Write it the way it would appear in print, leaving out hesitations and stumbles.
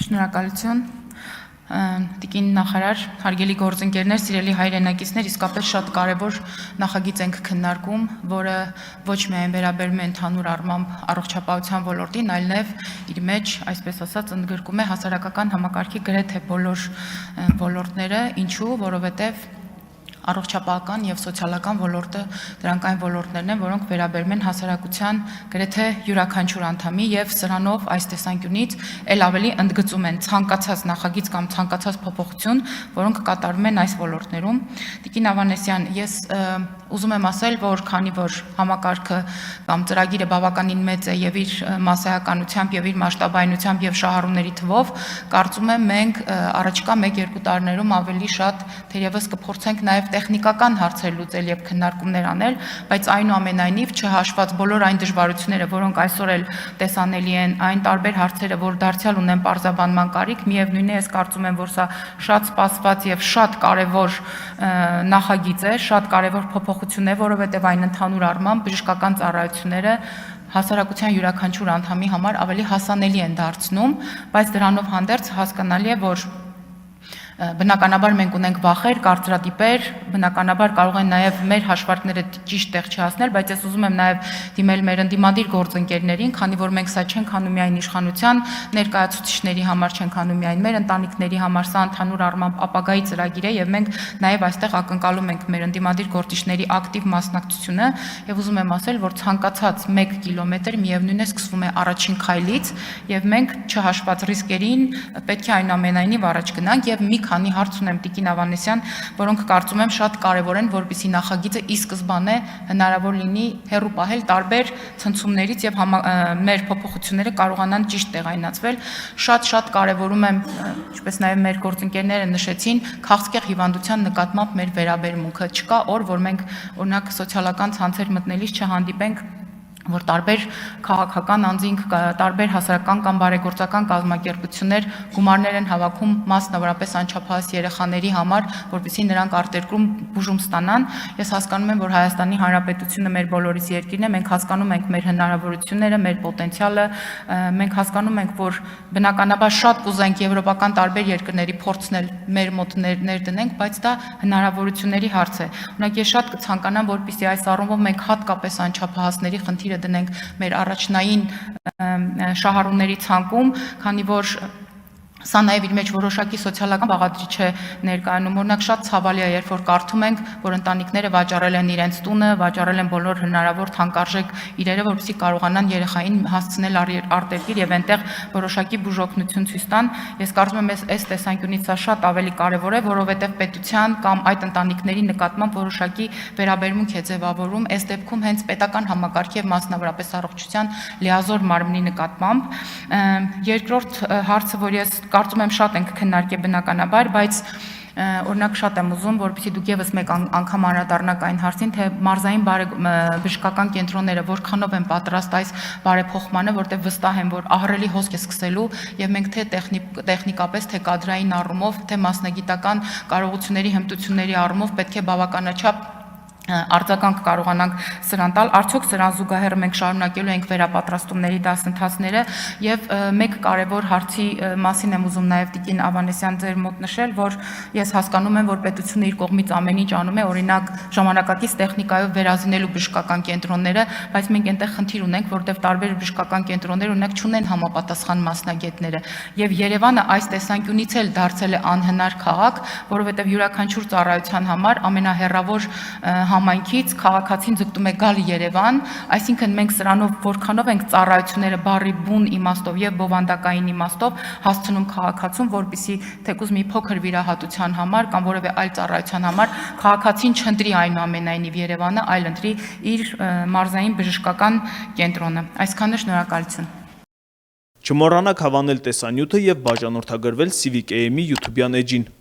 Շնորհակալություն, Տիկին նախարար, հարգելի գործընկերներ, սիրելի հայրենակիցներ, իսկապես շատ կարևոր նախագիծ ենք քննարկում, որը ոչ միայն վերաբերում է ընդհանուր առմամբ առողջապահության ոլորտին, այլ նաև իր մեջ, այսպես ասած, ընդգրկում է հասարակական համակարգի գրեթե բոլոր ոլորտները, ինչու, որովհետև առողջապահական եւ սոցիալական ոլորտը դրանք այն ոլորտներն են, որոնք վերաբերում են հասարակության գրեթե յուրաքանչյուր անդամի եւ սրանով այս տեսանկյունից ել ավելի ընդգծում են ցանկացած նախագիծ կամ ցանկացած փոփոխություն, որոնք կատարվում են այս ոլորտներում։ Տիկին Ավանեսյան, ես ուզում եմ ասել, որ քանի որ համակարգը կամ ծրագիրը բավականին մեծ է եւ իր մասսայականությամբ եւ իր մասշտաբայնությամբ եւ շահառուների թվով, կարծում եմ մենք առաջիկա 1-2 տարիներում ավելի շատ թերևս կփորձենք նաեւ տեխնիկական հարցեր լուծել եւ քննարկումներ անել, բայց այնուամենայնիվ չհաշված բոլոր այն դժվարությունները, որոնք այսօր էլ տեսանելի են, այն տարբեր հարցերը, որ դարձյալ ունեն պարզաբանման կարիք, միևնույն է, ես կարծում եմ, որ սա շատ սպասված եւ շատ կարեւոր նախագիծ է, շատ կարեւոր փոփոխություն է, որովհետեւ այն ընդհանուր առմամբ բժշկական ծառայությունները հասարակության յուրաքանչյուր անդամի համար ավելի հասանելի են դարձնում, բայց դրանով հանդերձ հասկանալի է, որ բնականաբար մենք ունենք վախեր, կարծրատիպեր, բնականաբար կարող են նաև մեր հաշվարկները ճիշտ տեղ չհասնել, բայց ես ուզում եմ նաև դիմել մեր ընդդիմադիր գործընկերներին, քանի որ մենք սա չենք անում միայն իշխանության ներկայացուցիչների համար, չենք անում միայն մեր ընտանիքների համար, սա ընդհանուր առմամբ ապագայի ծրագիր է եւ մենք նաև այստեղ ակնկալում ենք մեր ընդդիմադիր գործիչների ակտիվ մասնակցությունը եւ ուզում եմ ասել, որ ցանկացած 1 կիլոմետր միևնույն է սկսվում է առաջին քայլից եւ մենք չհաշված ռիսկերին պետք է այնուամենայնիվ առաջ գնանք եւ մի քանի հարց ունեմ Տիկին Ավանեսյան, որոնք կարծում եմ շատ կարևոր են, որպեսզի նախագիծը ի սկզբանե հնարավոր լինի հեռու պահել տարբեր ցնցումներից եւ մեր փոփոխությունները կարողանան ճիշտ տեղայնացվել։ Շատ կարևորում եմ, ինչպես նաեւ մեր գործընկերները նշեցին, քաղցկեղ հիվանդության նկատմամբ մեր վերաբերմունքը։ Չկա օր, որ մենք օրինակ սոցիալական ցանցեր մտնելիս չհանդիպենք որ տարբեր քաղաքական անձինք, տարբեր հասարակական կամ բարեգործական կազմակերպություններ գումարներ են հավաքում մասնավորապես անչափահաս երեխաների համար, որպեսզի նրանք արտերկրում բուժում ստանան։ Ես հասկանում եմ, որ Հայաստանի Հանրապետությունը մեր բոլորիս երկիրն է, մենք հասկանում ենք մեր հնարավորությունները, մեր պոտենցիալը, մենք հասկանում ենք, որ բնականաբար շատ կուզենք եվրոպական տարբեր երկրների փորձնել մեր մոտ ներդնենք, բայց դա հնարավորությունների հարց է։ Օրինակ ես շատ կցանկանամ, որպեսզի այս առումով մենք հատկապես անչափահասների խնդիրը դնենք մեր առաջնային շահառուների ցանկում, քանի որ սա նաև իր մեջ որոշակի սոցիալական բաղադրիչ է ներկայանում, օրինակ շատ ցավալի է, երբ որ կարդում ենք, որ ընտանիքները վաճառել են իրենց տունը, վաճառել են բոլոր հնարավոր թանկարժեք իրերը, որպեսզի կարողանան երեխային հասցնել արտերկիր եւ այնտեղ որոշակի բուժօգնություն ցույց տան։ Ես կարծում եմ, այս տեսանկյունից սա շատ ավելի կարեւոր է, որովհետեւ պետության կամ այդ ընտանիքների նկատմամբ որոշակի վերաբերմունք է ձևավորում, այս դեպքում հենց պետական համակարգի եւ մասնավորապես առողջության լիազոր մարմնի նկատմամբ։ Երկրորդ հարցը, որ ես կարծում եմ շատ ենք քննարկել բնականաբար, բայց օրինակ շատ եմ ուզում, որպեսզի դուք եւս մեկ անգամ անդրադառնաք այն հարցին, թե մարզային բժշկական կենտրոնները որքանով են պատրաստ այս բարեփոխմանը, որտեղ վստահ եմ, որ ահռելի հոսք է սկսելու եւ մենք թե տեխնիկապես, թե կադրային առումով, թե մասնագիտական կարողությունների հմտությունների առումով պետք է բավականաչափ արձագանք կարողանանք սրան տալ, արդյոք սրան զուգահեռ մենք շարունակելու ենք վերապատրաստումների դասընթացները եւ մեկ կարեւոր հարցի մասին եմ ուզում նաեւ Տիկին Ավանեսյան ձեր մոտ նշել, որ ես հասկանում եմ, որ պետությունը իր կողմից ամեն ինչ անում է, օրինակ ժամանակակից տեխնիկայով վերազինելու բժշկական կենտրոնները, բայց մենք այնտեղ խնդիր ունենք, որտեղ տարբեր բժշկական կենտրոններ օրինակ չունեն համապատասխան մասնագետները եւ Երևանը այս տեսանկյունից էլ դարձել է անհնար քաղաք, որովհետեւ յուրաքանչյուր ծառայության համար ամենահեռավոր համայնքից քաղաքացին ձգտում է գալ Երևան, այսինքն մենք սրանով որքանով ենք ծառայությունները բառի բուն իմաստով եւ բովանդակային իմաստով հասցնում քաղաքացուն, որպեսզի թեկուզ մի փոքր վիրահատության համար կամ որևէ այլ ծառայության համար քաղաքացին չընտրի այնուամենայնիվ Երևանը, այլ ընտրի իր մարզային բժշկական կենտրոնը։ Այսքանը, շնորհակալություն։ Չմոռանաք հավանել տեսանյութը եւ բաժանորդագրվել Civic AM-ի YouTube-յան էջին։